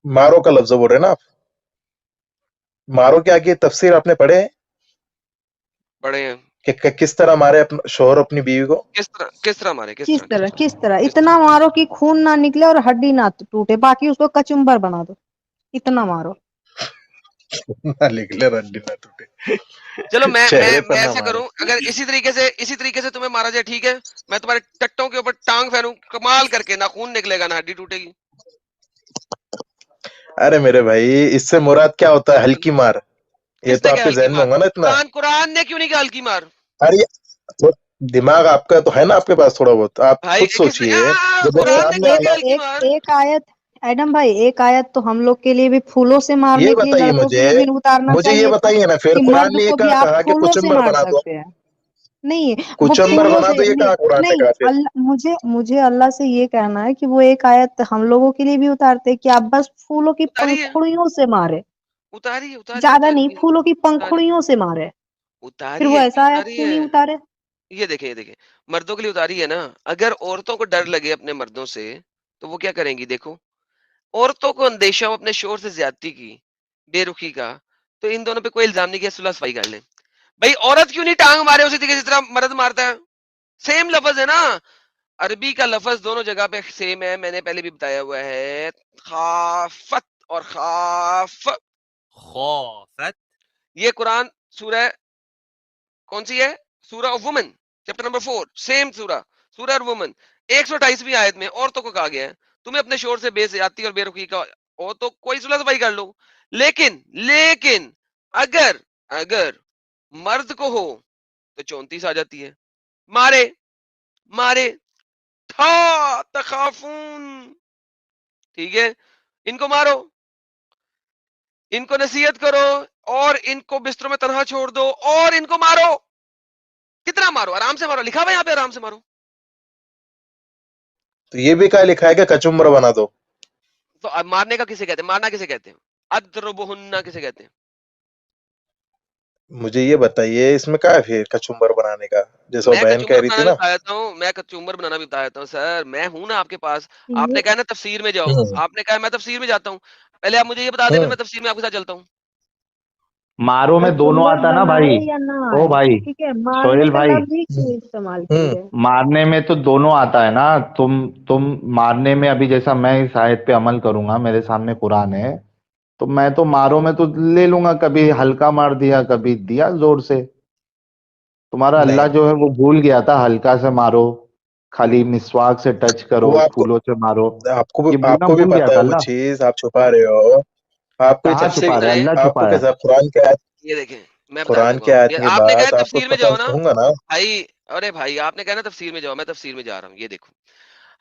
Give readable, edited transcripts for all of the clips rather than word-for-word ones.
मारो का लफ्ज बोल रहे हैं ना आप? मारो के आगे तफसीर आपने पढ़े हैं पढ़े हैं। कि किस तरह मारे शोहर अपनी बीवी को? किस तरह मारे, किस तरह किस तरह इतना मारो कि खून ना निकले और हड्डी ना टूटे, बाकी उसको कचुम्बर बना दो, इतना मारो। ना निकले रंडी ना टूटे, चलो मैं चेहरे पर ना ऐसा मारे। करूं, अगर इसी तरीके से तुम्हें मारा जाए, ठीक है, मैं तुम्हारे टट्टों के ऊपर टांग फेरूं, कमाल करके, ना खून निकलेगा ना हड्डी टूटेगी। अरे मेरे भाई, इससे मुराद क्या होता है? हल्की मार। ये तो किसने क्या आपके हल्की जहन में मार? होगा ना इतना। कुरान ने क्यों नहीं कहा हल्की मार? अरे तो दिमाग आपका तो है ना, आपके पास थोड़ा बहुत, आप भाई खुद सोचिए। जब एक कुरान ने सामने कहा कि वाला, हल्की मार। एक आयत, एडम भाई एक आयत तो हम लोग के लिए भी फूलों से ये मारने के लिए, बताइए लड़कों के मुझे, लिए भी उतारना मुझे ये चाहिए था बताइए ना, फिर कि कुरान मर्द ने ये को भी कहा आप कहा कि फूलों से कुचम्बर मार बना दो? सकते हैं। नहीं, वो कुचम्बर फूलों बना से दो, ये नहीं। कहा कुरान ने नहीं, कहा फिर? अल्लाह मुझे मुझे अल्लाह से ये कहना है कि वो एक आयत हम लोगों के लिए भी उतारते हैं कि आप बस फूलों की उतारी है, पंखुड़ियों से मारे, उतारी है, उतारी ज्यादा नहीं, है, फूलों की उतारी पंखुड़ियों से मारे। फिर उतारी वो है, ऐसा आयत उतारी क्यों है। नहीं उतारे? ये देखें, ये देखें, मर्दों के लिए उतारी है ना। अगर औरतों को डर लगे अपने मर्दों से, तो वो क्या करेंगी? देखो, औरतों को अंदेशा हो अपने शोर से ज्यादती की, बेरुखी का, तो इन दोनों पे कोई इल्जाम नहीं किया, सुलह सफाई कर ले। भाई औरत क्यों नहीं टांग मारे उसी तरीके जिस तरह मर्द मारता है? सेम लफज है ना, अरबी का लफज दोनों जगह पे सेम है, मैंने पहले भी बताया हुआ है। खाफत और खाफ, खौफत। ये कुरान सूरह कौन सी है? सूरह of woman, chapter number 4, same सूरह वुमन 128वीं आयत में औरतों को कहा गया है, तुम्हें अपने शोर से बेज़्यादती और बेरुखी का हो तो कोई सुलह सफाई कर लो। लेकिन लेकिन अगर अगर मर्द को हो तो 34 आ जाती है, मारे मारे था तखाफून, ठीक है, इनको मारो, इनको नसीहत करो, और इनको बिस्तरों में तनहा छोड़ दो, और इनको मारो। कितना मारो? आराम से मारो, लिखा हुआ यहाँ पे आराम से मारो। तो ये भी कहा लिखा है कि कचुम्बर बना दो? तो अब मारने का किसे कहते हैं? मारना किसे कहते हैं? अद्रबुहुन्ना किसे कहते हैं? मुझे ये बताइए, इसमें क्या है फिर कचुम्बर बनाने का? जैसे वो मैं बहन कह कचुम्बर रही बनाना थी भी ना। बता देता हूँ, मैं कचुम्बर बनाना भी बता देता हूँ सर, मैं हूं ना आपके पास। ये आपने कहा ना तफसीर में जाओ, हम्म, आपने कहा मैं तफसीर में जाता हूँ, पहले आप मुझे ये बता दें, फिर हम्म। मैं तफसीर में आपके साथ चलता हूँ। मारो में दोनों कचुम्बर आता ना बनाए भाई। या ना ओ आए, भाई, ठीक है, मारने सोहेल का भाई, लफ्ज ही क्यों इस्तेमाल की हम्म। है? मारने में तो दोनों आता है ना। तुम मारने में, अभी जैसा मैं इस आयत पे अमल करूंगा, मेरे सामने कुरान है, तो मैं तो मारो में तो ले लूंगा, कभी हल्का मार दिया, कभी दिया जोर से। तुम्हारा अल्लाह नहीं, जो है वो भूल गया था, हल्का से मारो, खाली मिसवाक से टच करो, वो आपको फूलों से मारो, आपको ये बोलना आपको भी भूल गया पता था है वो अल्लाह। चीज, आप छुपा रहे हो। आपको ये कहाँ तफसीर छुपा में रहा है? चले, अल्लाह आपको छुपा है। कैसा ये देखें, मैं बताता कुरान हूँ के आपको, आयत ये के आपने कहा बाद आपको तफसीर में जाओ ना बताऊंगा ना। भाई। अरे भाई आपने कहा ना तफसीर में जाओ, मैं तफसीर में जा रहा हूँ। ये देखो,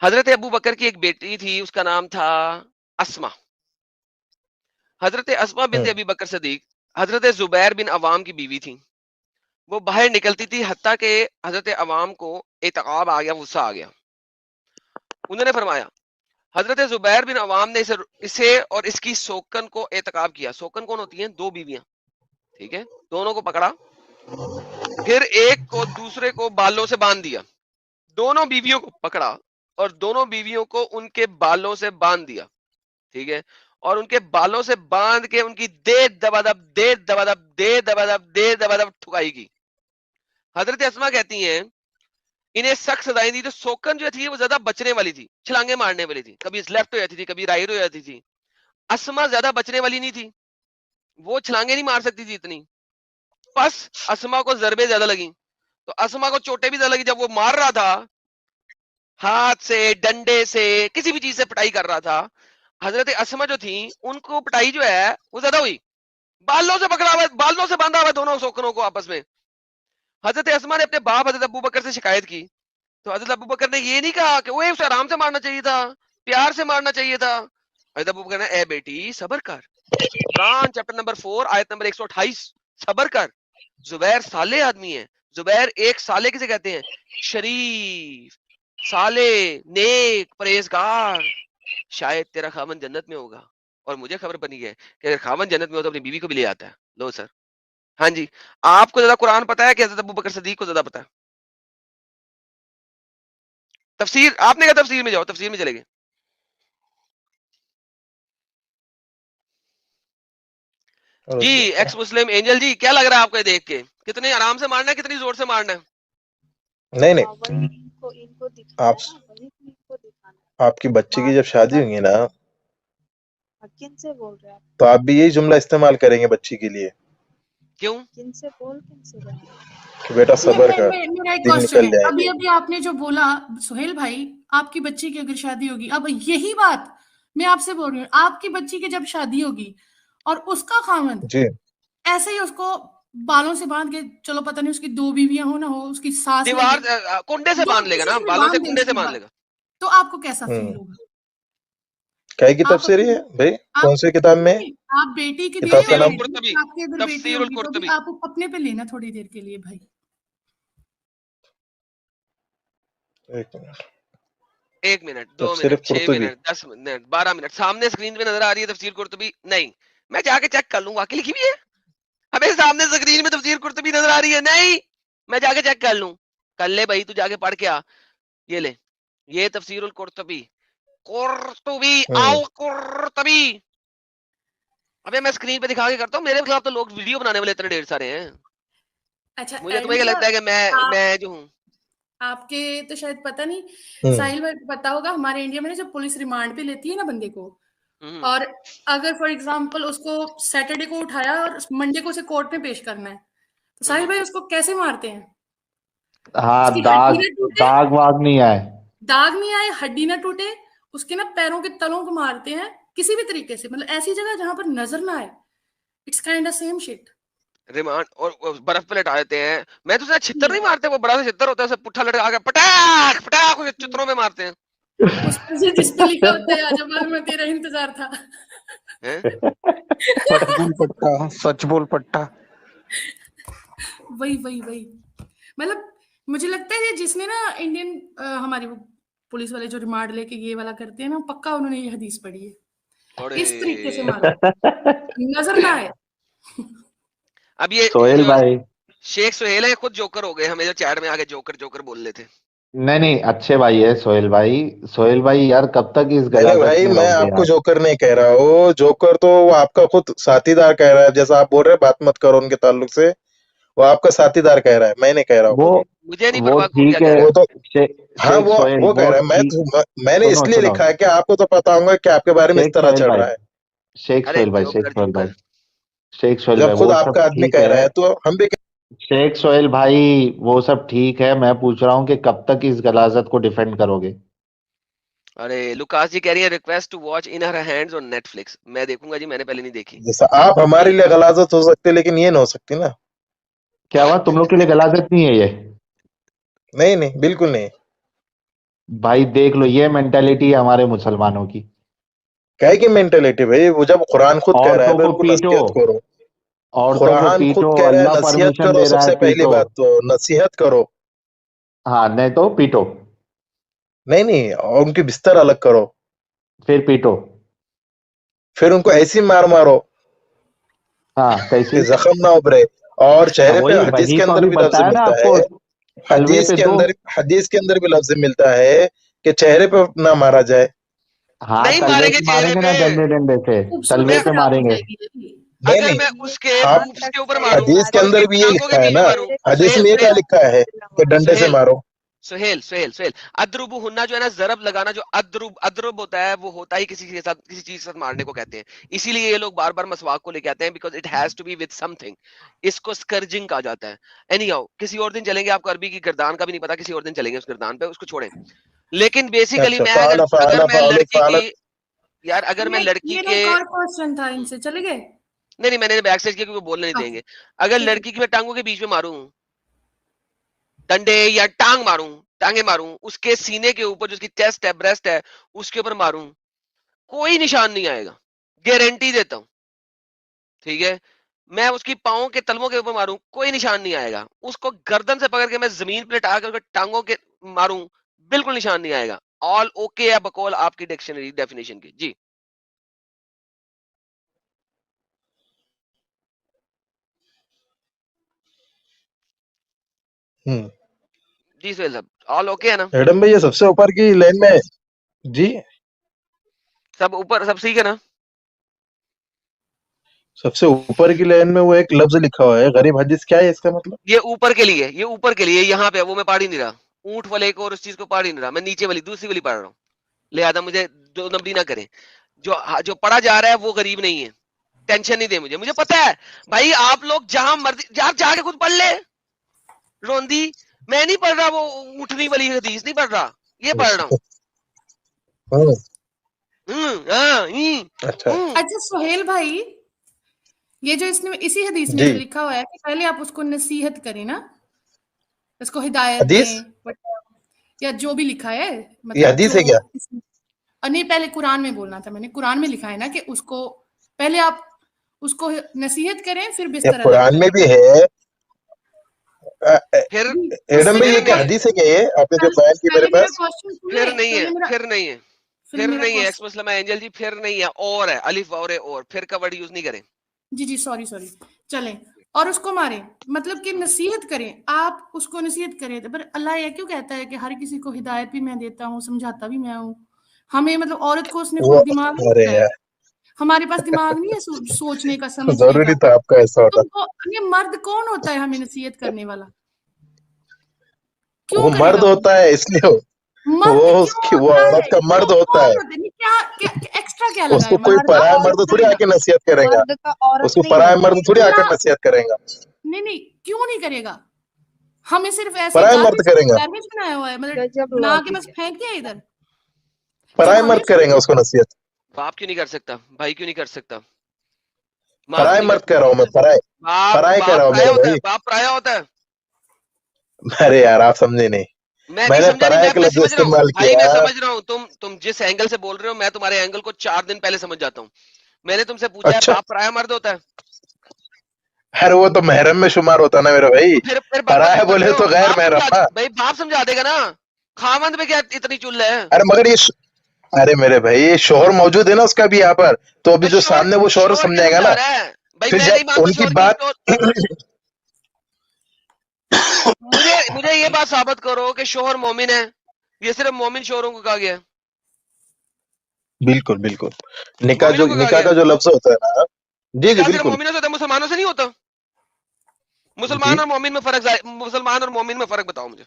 हजरत अबू बकर की एक बेटी थी, उसका नाम था अस्मा। हजरत अस्मा बिनते हम्म, अबी बकर सदीक हजरत जुबैर बिन अवाम की बीवी थी। वो बाहर निकलती थी, हत्ता के हजरत अवाम को एतकाब आ गया, गुस्सा आ गया। उन्होंने फरमाया, हजरत जुबैर बिन अवाम ने इसे और इसकी सोकन को एतकाब किया। सोकन कौन होती है? दो बीवियां, ठीक है, दोनों को पकड़ा, फिर एक को दूसरे को बालों से बांध दिया। दोनों बीवियों को पकड़ा और दोनों बीवियों को उनके बालों से बांध दिया, ठीक है, और उनके बालों से बांध के उनकी दे दबादब दे दबादब दे दबादब दे दबादब ठुकाई की। हजरत अस्मा कहती हैं, इन्हें सख्त सजाएं दी। तो सोकन जो थी वो ज्यादा बचने वाली थी, छलांगे मारने वाली थी, कभी लेफ्ट हो जाती थी, कभी राइट हो जाती थी। अस्मा ज्यादा बचने वाली नहीं थी, वो छलांगे नहीं मार सकती थी इतनी। बस अस्मा को जरबे ज्यादा लगी, तो अस्मा को चोटें भी ज्यादा लगी। जब वो मार रहा था, हाथ से, डंडे से, किसी भी चीज से पिटाई कर रहा था, हजरत अस्मा जो थी उनको पिटाई जो है वो ज्यादा हुई। बालों से पकड़ा हुआ, बालों से बांधा हुआ दोनों सोकनों को आपस में। हजरत अस्मा ने अपने बाप हजरत अबू बकर से शिकायत की, तो हजरत अबू बकर ने ये नहीं कहा कि वो उसे आराम से मारना चाहिए था, प्यार से मारना चाहिए था। हजरत अबू बकर ने, ए बेटी सबर कर, कुरान चैप्टर नंबर 4 आयत नंबर 128, सबर कर, जुबैर साले आदमी है। जुबैर एक साले किसे कहते हैं? शरीफ, साले, नेक, परहेजगार। शायद तेरा खामन जन्नत में होगा, और मुझे खबर बनी है कि अगर खामन जन्नत में हो तो अपनी बीवी को भी ले आता है। लो सर। हाँ जी, आपको ज्यादा कुरान पता है कि हजरत अबू बकर सदीक को ज्यादा पता है? तफसीर आपने कहा तफसीर में जाओ, तफसीर में चले गए। جی ایکس مسلم اینجل جی کیا لگ رہا ہے آپ کو یہ دیکھ کے؟ کتنے آرام سے مارنا ہے، کتنی زور سے مارنا ہے؟ نہیں نہیں، وہی ان کو دکھانا آپ ہے نا، وہی تو ان کو دکھانا ہے. آپ کی بچی کی جب شادی ہوگی نا کن سے بول رہے ہیں آپ؟ تو آپ بھی یہی جملہ استعمال کریں گے بچی کے لیے کیوں؟ کن سے رہے ہیں؟ کہ بیٹا صبر کر، میرا ایک دن کوشچن نکل ہے. جائیں ابھی گے. ابھی آپ نے جو بولا سہیل بھائی، آپ کی بچی کی اگر شادی ہوگی، اب یہی بات میں آپ سے بول رہی ہوں، آپ کی بچی کی جب شادی ہوگی اور اس کا خاوند جی ایسے ہی اس کو بالوں سے باندھ کے، چلو پتہ نہیں اس کی 2 بیویاں ہو نہ ہو، اس کی ساس لے دیوار لے، کنڈے سے باندھ لے گا کسی نا، سے بھی بالوں سے باندھ دے کنڈے اس سے کی باندھ بات، لے گا. تو آپ کو کیسا فیل ہوگا؟ کہے کی آپ تفسیر اپنی ہے بھائی کون سی کتاب میں؟ آپ بیٹی کی دے کتاب کا رہے تفسیر نام ہیں، القرطبی، آپ کی اگر بیٹی تفسیر ہوگی تو بھی القرطبی. آپ اپنے پہ لینا تھوڑی دیر کے لیے بھائی. ایک منٹ، 1 منٹ، 2 تفسیر منٹ، 6 قرطبی. منٹ، 10 منٹ، 12 منٹ، سامنے اسکرین پہ نظر آ رہی ہے تفسیر قرطبی؟ نہیں، میں جا کے چیک کر لوں گا کہ لکھی ہوئی ہے. ہمیں سامنے اسکرین میں تفسیر قرطبی نظر آ رہی ہے؟ نہیں، میں جا کے چیک کر لوں. کر لے بھائی، تو جا کے پڑھ کے آ. یہ لے، یہ تفسیر القرطبی، قرطبی ہوں قرطبی. ابے میں اسکرین پہ دکھا کے کرتا ہوں، میرے خلاف تو لوگ ویڈیو بنانے والے اتنے ڈھیر سارے ہیں. اچھا مجھے تمہیں کیا لگتا ہے کہ میں جو ہوں؟ آپ کے تو شاید پتہ نہیں، ہوں ساحل بھائی کو پتا ہوگا، ہمارے انڈیا میں جب پولیس ریمانڈ پہ لیتی ہے نا بندے کو، ہوں، اور اگر فار ایگزامپل اس کو سیٹرڈے کو اٹھایا اور منڈے کو اسے کورٹ میں پیش کرنا ہے، تو ساحل بھائی اس کو کیسے مارتے ہیں؟ ہاں، اس کی داغ ہڈی نہ ٹوٹے، داغ واغ نہیں آئے. داغ نہیں آئے، ہڈی نہ ٹوٹے، اس کے نا پیروں کے تلوں کو مارتے ہیں کسی بھی طریقے سے، مطلب ایسی جگہ جہاں پر نظر نہ آئے. It's kind of same shit. Remand اور برف پہ لٹا دیتے ہیں. میں تو چھتر نہیں مارتے، وہ بڑا سا چھتر ہوتا ہے، اسے پٹھا لٹکا کے پٹاخ پٹاخ چتروں میں مارتے ہیں. اس پر سے جس پہ لکھا ہوتا ہے آجا بار میں تیرا انتظار تھا. ہیں؟ سچ بول پٹا، سچ بول پٹا. وہی مطلب مجھے لگتا ہے جس نے نا انڈین ہماری وہ پولیس والے جو ریمانڈ لے کے یہ والا کرتے ہیں نا، پکا انہوں نے یہ حدیث پڑھی ہے، تھوڑے اس طریقے سے مارو نظر نہ آئے. اب یہ سہیل جو بھائی، شیخ سہیل ہے خود جوکر ہو گئے، ہمیں جو چیٹ میں آگے جوکر جوکر بول رہے تھے. نہیں اچھے بھائی ہے سہیل بھائی. سہیل بھائی یار کب تک اس نہیں نہیں غلاظت بھائی، میں میں رہو گے آپ کو یار؟ جوکر نہیں کہہ رہا ہوں. جوکر تو وہ آپ کا خود ساتھی دار کہہ رہا ہے، جیسا آپ بول رہے ہیں بات مت کرو ان کے تعلق سے. وہ آپ کا ساتھی دار کہہ رہا ہے، میں نہیں کہہ رہا ہوں وہ خود. مجھے نہیں وہ پرواہ خود کیا ٹھیک کہہ ہے. رہا وہ ہے. تو ہاں شیخ سہیل وہ کہہ وہ رہا ہے. ٹھیک. میں نے اس لیے سنو لکھا ہے کہ آپ کو تو پتا ہوگا کہ آپ کے بارے میں اس شیخ طرح سہیل چل بھائی، رہا ہے. شیخ ارے سہیل بھائی، شیخ جوکر سہیل بھائی، جوکر. شیخ سہیل جب بھائی خود وہ آپ سب کا آدمی ٹھیک کہہ ہے. رہا ہے تو ہم بھی شیخ سہیل بھائی وہ سب ٹھیک ہے، میں پوچھ رہا ہوں کہ کب تک اس غلاظت کو ڈیفینڈ کرو گے؟ ارے لوکاس جی کہہ رہی ہے request to watch in her hands on Netflix. میں دیکھوں گا جی، میں نے پہلے نہیں دیکھی. جیسا آپ ہمارے لیے غلاظت ہو سکتے لیکن یہ نہ ہو سکتی نا. کیا ہوا، تم لوگ کے لیے غلاظت نہیں ہے یہ؟ نہیں نہیں بالکل نہیں. بھائی دیکھ لو، یہ مینٹالٹی ہے ہمارے مسلمانوں کی. کہے کی مینٹلٹی بھائی، وہ جب قرآن خود کہہ رہا ہے عورتوں پھر کو ان کو پیٹو، نصیحت کرو. عورتوں کو قرآن خود پیٹو، کہہ رہا ہے اللہ نصیحت پرمیشن کرو. دے سب رہا ہے سے پہلی پیٹو. بات تو نصیحت کرو. ہاں نہیں تو پیٹو، نہیں اور ان کی بستر الگ کرو. پھر پیٹو. پھر ان کو ایسی مارو ہاں کیسے؟ کہ زخم نہ ابھرے. اور چہرے پہ حدیث وہی کے تو اندر ابھی بھی لفظ بتایا نا ملتا آپ کو، ہے. تلوے پہ دو. حدیث کے اندر بھی لفظ ملتا ہے کہ چہرے پہ نہ مارا جائے. ہاں نہیں تلوے ماریں گے سے ماریں چہرے گے پہ. نا، ڈنڈے ڈنڈے سے تلوے خوبصورتی پہ خراب ماریں ہو گے. جائے گی. نہیں اگر نہیں، میں اس کے آپ پوپس کے اوپر ماروں حدیث کے اور اس اندر کے بھی یہ ٹانگوں کے لکھا ہے بیچ نا. میں ماروں. حدیث سہیل میں یہ کیا سہیل لکھا ہے کہ ڈنڈے سے سہیل مارو. سہیل سہیل سہیل ادرب ہونا جو ہے نا، ضرب لگانا، جو ادرب ہوتا ہے وہ ہوتا ہی کسی کے ساتھ، کسی چیز کے ساتھ مارنے کو کہتے ہیں. اسی لیے یہ لوگ بار بار مسواک کو لے کے آتے ہیں، because it has to be with سم تھنگ. اس کو اسکرجنگ کہا جاتا ہے. اینی ہاؤ کسی اور دن چلیں گے، آپ کو عربی کی گردان کا بھی نہیں پتا، کسی اور دن چلیں گے اس گردان پہ، اس کو چھوڑیں. لیکن بیسیکلی اچھا میں اگر فعل میں لڑکی کی، فعلت. یار اگر میں لڑکی میرا کے، ایک اور کوشچن تھا، ان سے چلے گئے. نہیں میں نے بیک سائڈ کیا کیونکہ وہ بولنے نہیں دیں گے. اگر ٹھیک ہے. لڑکی کی میں ٹانگوں کے بیچ میں ماروں ڈنڈے، یا ٹانگ ماروں، ٹانگیں ماروں، اس کے سینے کے اوپر جو اس کی چیسٹ ہے، بریسٹ ہے، اس کے اوپر ماروں، کوئی نشان نہیں آئے گا، گارنٹی دیتا ہوں. ٹھیک ہے، میں اس کی پاؤں کے تلووں کے اوپر ماروں، کوئی نشان نہیں آئے گا. اس کو گردن سے پکڑ کے میں زمین پہ لٹا کر ٹانگوں کے ماروں، بالکل نشان نہیں آئے گا. آل اوکے ہے بقول آپ کی ڈکشنری ڈیفینیشن کی. جی جی سہیل صاحب، آل اوکے ہے نا؟ ایڈم بھائی یہ سب سے اوپر کی لائن میں جی. سب اوپر، سب ٹھیک ہے نا؟ सबसे ऊपर की लाइन में वो एक लफ्ज लिखा हुआ है गरीब हदीस, क्या है इसका मतलब? ये ऊपर के लिए, ये ऊपर के लिए, यहाँ पे वो मैं पढ़ ही नहीं रहा, ऊंट वाले को और उस चीज को पढ़ ही नहीं रहा, मैं नीचे वाली दूसरी वाली पढ़ रहा हूँ, लिहाजा मुझे दो नंबरी ना करें। जो पढ़ा जा रहा है वो गरीब नहीं है, टेंशन नहीं दे मुझे, मुझे पता है भाई, आप लोग जहां मर्जी यार जाके खुद पढ़ ले रोंदी, मैं नहीं पढ़ रहा वो ऊँटनी वाली हदीस, नहीं पढ़ रहा, ये पढ़ रहा हूँ। हाँ, अच्छा अच्छा सोहेल भाई, ये जो इसने इसी हदीस में जी। जो लिखा हुआ है कि पहले आप उसको नसीहत करें ना, उसको हिदायत हदीस? दें, या जो भी लिखा है, ये मतलब हदीस है क्या? नहीं, पहले कुरान में बोलना था मैंने, कुरान में लिखा है ना कि उसको पहले आप उसको नसीहत करें फिर या बिस्तर अलग कुरान में करें। भी है? फिर एडम भाई, ये क्या हदीस है क्या ये आपने जो बयान की मेरे पहले मेरा पास? क्वेश्चन सुनिए, फिर नहीं पहले है, मेरा फिर नहीं है, फिर फिर मेरा नहीं है, क्वेश्चन, एक्स मुस्लिम एंजल जी, फिर नहीं है, और है, अलिफ और है, और फिर का वर्ड यूज नहीं करें। जी सॉरी चलें, और उसको मारें, मतलब कि नसीहत करें, आप उसको नसीहत करें, पर अल्लाह ये क्यों कहता है कि हर किसी को हिदायत भी मैं देता हूँ, समझाता भी मैं हूँ? हमें मतलब औरत को उसने वो खुद दिमाग नहीं अरे दिया है, यार, हमारे पास दिमाग नहीं है सोचने का, समझने जरूरी का, था आपका ऐसा होता। तो ये मर्द कौन होता है हमें नसीहत करने वाला? क्यों वो मर्द करेगा होता है इसलिए मर्द वो क्यों उसकी वो होता औरत है, का क्यों मर्द होता कौन है, होता है, क्या एक्स्ट्रा क्या लगा उसको है? कोई मर्द का पराया औरत मर्द थोड़ी नहीं, आके नसीहत करेगा, मर्द का औरत उसको नहीं पराया होता। मर्द थोड़ी आकर नसीहत करेगा, नहीं क्यों नहीं करेगा? हमें सिर्फ ऐसे पराया मर्द गार्बेज करेगा, गार्बेज बनाया हुआ है, मतलब गजब बना के लॉजिक बस है। फेंक दिया इधर, जब पराया हमें मर्द करेगा उसको नसीहत, बाप क्यों नहीं कर सकता, भाई क्यों नहीं कर सकता, माँ क्यों पराया नहीं मर्द कर कह रहा हूँ मैं, सकती? पराया कह बाप रहा हूँ पराया मेरे होता है, भाई। बाप पराया होता है। अरे यार आप समझे नहीं, मैं नहीं मैंने समझा, नहीं, पराया का मैं लफ्ज समझ रहा हूँ इस्तेमाल भाई, मैं किया। समझ रहा हूँ, तुम जिस एंगल से बोल रहे हो मैं तुम्हारे एंगल को 4 दिन पहले समझ जाता हूँ। मैंने तुमसे पूछा है अच्छा, बाप पराया मर्द होता है, अरे वो तो महरम में शुमार होता ना मेरे भाई, तो फिर बकवास पराया क्यों कर बोले रहे हो? तो गैर बाप महरम समझा ना। भाई, बाप समझा देगा ना, खामंद में क्या इतनी चुल है? अरे मगर अरे मेरे भाई शोहर मौजूद है ना उसका भी यहाँ पर, तो अभी तो जो सामने वो शोहर शोर क्या समझाएगा समझा ना, रहा है भाई? फिर मैं नहीं जब मानता उनकी शोर की, बात मुझे ये बात साबित करो कि शोहर मोमिन है, ये सिर्फ मोमिन शोहरों को कहा गया है, बिल्कुल बिल्कुल, मोमिनों को कहा निकाह गया का है। जो लफ्ज होता है ना, जी क्या सिर्फ बिल्कुल मोमिनों से होता है, मुसलमानों से नहीं होता? जी। मुसलमान और मोमिन में फर्क, मुसलमान और मोमिन में फर्क बताओ मुझे,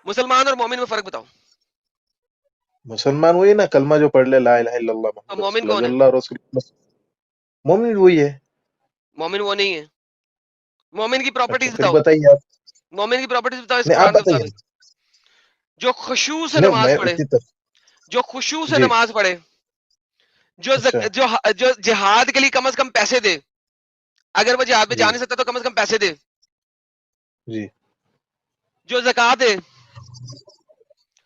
मुसलमान और मोमिन में फर्क बताओ। मुसलमान वही ना, कलमा जो पढ़ ले, ला इलाहा इल्लल्लाह तो मुहम्मद मोमिन रसूलुल्लाह, कौन जो है? अल्लाह रसूल, मोमिन वही है। मोमिन वो नहीं है। मोमिन की अच्छा प्रॉपर्टीज फिर बताओ, बताइए आप, मोमिन की प्रॉपर्टीज बताओ इस नहीं आप कुरान के बताइए। मुताबिक। जो खुशू से नहीं नमाज मैं पढ़े, उतनी तक जो खुशू से जी। नमाज पढ़े, अच्छा जो जिहाद के लिए कम से कम पैसे दे, अगर वो जिहाद में जा जी नहीं सकता तो कम से कम पैसे दे, जी। जो ज़कात दे,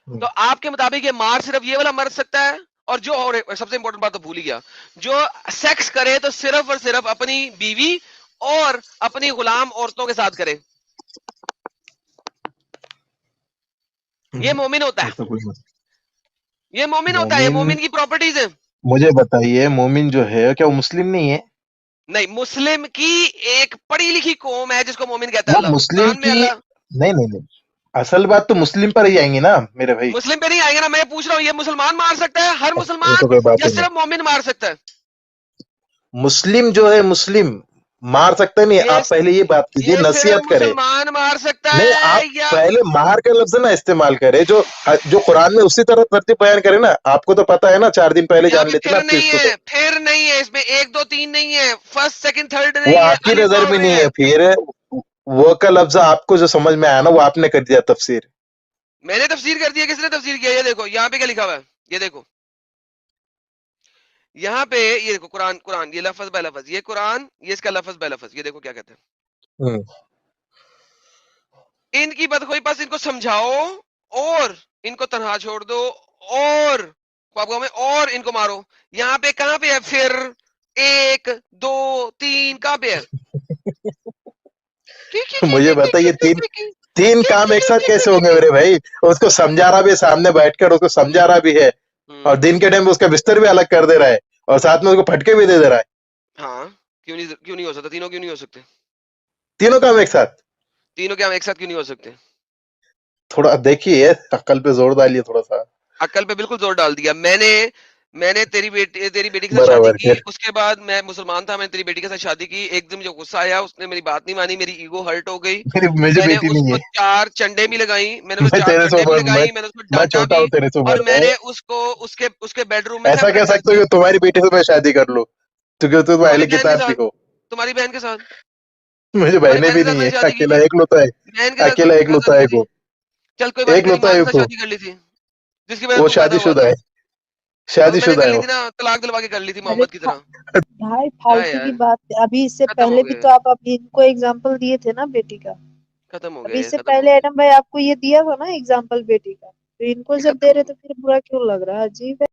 तो आपके मुताबिक ये मार सिर्फ ये वाला मर सकता है? और जो, और सबसे इंपॉर्टेंट बात तो भूल ही गया, जो सेक्स करे तो सिर्फ और सिर्फ अपनी बीवी और अपनी गुलाम औरतों के साथ करे, ये मोमिन होता है, ऐसा कोई मत, ये मोमिन होता है, ये मोमिन मोमिन की प्रॉपर्टीज है। मुझे बताइए, मोमिन जो है क्या वो मुस्लिम नहीं है? नहीं, मुस्लिम की एक पढ़ी लिखी कौम है जिसको मोमिन कहता है वो अल्लाह, मुस्लिम कुरान में की, अल्लाह। नहीं नहीं नहीं, असल बात तो मुस्लिम पर ही आएंगी ना मेरे भाई, मुस्लिम पे नहीं आएगा ना, मैं पूछ रहा हूँ ये मुसलमान मार सकता है, हर ये मुसलमान, तो कोई बात या ही नहीं। सिर्फ मोमिन मार सकता है? मुस्लिम जो है मुस्लिम मार सकता नहीं, ये आप पहले ये बात कीजिए, ये सिर्फ नसीहत करे। मुसलमान मार सकता नहीं है आप या? पहले मार का लफ्ज ना इस्तेमाल करें, जो कुरान में उसी तरह तरतीब बयान करें ना, आपको तो पता है ना, 4 दिन पहले यहाँ जान पे लेते ना फिर आप नहीं चीज को, है, तो फिर नहीं है, इसमें 1 2 3 नहीं है, फर्स्ट सेकंड थर्ड वो नहीं है, आपकी अलिफ नजर और में रे नहीं है। है, फिर वो का लफ्ज आपको जो समझ में आया ना वो आपने कर दिया तफसीर। मैंने तफसीर कर दिया, किसने तफसीर किया? ये देखो यहाँ पे क्या लिखा हुआ है, ये देखो यहाँ पे, ये देखो कुरान, कुरान, ये लफ्ज बाय लफ्ज, ये कुरान, ये इसका लफ्ज बाय लफ्ज, ये देखो क्या कहते हैं। इनकी बदखोई पास, इनको समझाओ और इनको तनहा छोड़ दो और ख्वाबगों में, और इनको मारो। यहाँ पे कहाँ पे है फिर? 1 2 3 कहाँ पे है? मुझे बताइए, तीन काम एक साथ कैसे होंगे मेरे भाई? उसको समझा रहा भी है, सामने बैठकर उसको समझा रहा भी है, और दिन के टाइम उसका बिस्तर भी अलग कर दे रहा है, और साथ में उसको फटके भी दे दे रहा है। हाँ, क्यों नहीं हो सकता? तीनों क्यों नहीं हो सकते? तीनों काम एक साथ, तीनों क्या एक साथ क्यों नहीं हो सकते? थोड़ा देखिए, अक्ल पे जोर डालिए थोड़ा सा। अक्ल पे बिल्कुल जोर डाल दिया मैंने। میں نے تیری بیٹی کے ساتھ شادی برابر کی، پھر اس کے بعد میں مسلمان تھا، میں نے تیری بیٹی کے ساتھ شادی کی، ایک دن مجھے غصہ آیا، اس نے میری بات نہیں مانی، میری ایگو ہرٹ ہو گئی، مجھے میں نے بیٹی اس نہیں کو ہے، 4 چنڈے بھی لگائی، میں نے اس کو میں 4 تیرے سے چنڈے بھی عمر لگائی، میں نے اس کو میں ڈانٹا چھوٹا بھی، ہوں تیرے سے اور عمر میں میں، نے اس کو اس کے بیڈ روم میں ایسا سیپریٹ کہہ کر سکتے ہو دیا کہ تمہاری بیٹی سے میں شادی کر لوں کیونکہ تم تمہاری اہل بہن کے کتاب کی ساتھ، ہو، تمہاری بہن کے ساتھ، مجھے تمہاری بہنیں بہن بھی کے ساتھ نہیں میں ہے، نے شادی کی اکیلا تھی، ایک لوتا ہے، بہن کے اکیلا ایک ساتھ لوتا شادی ہے کی تھی، کو، چل کوئی بات نہیں، ایک تیری لوتا ماں ہے کے ساتھ کو، شادی کر لی تھی جس کی وجہ سے وہ تو پیدا شادی ہوا شدہ تھا، ہے، تو شادی میں نے شدہ کر ہے لی وہ، تھی نا، طلاق دلوا کے کر لی تھی ارے محمد کی طرح، بھائی کیا فالتو یار، کی بات ہے، ابھی اس سے ختم پہلے ہو بھی گئے، تو آپ ابھی ان کو ایگزامپل دیے تھے نا بیٹی کا، ختم ہو ابھی گئے، اس سے ختم ہو پہلے گئے، ایڈم بھائی آپ کو یہ دیا تھا نا ایگزامپل بیٹی کا، تو ان کو یہ جب ختم دے ہو رہے گئے۔ تو پھر برا کیوں لگ رہا ہے؟ عجیب ہے۔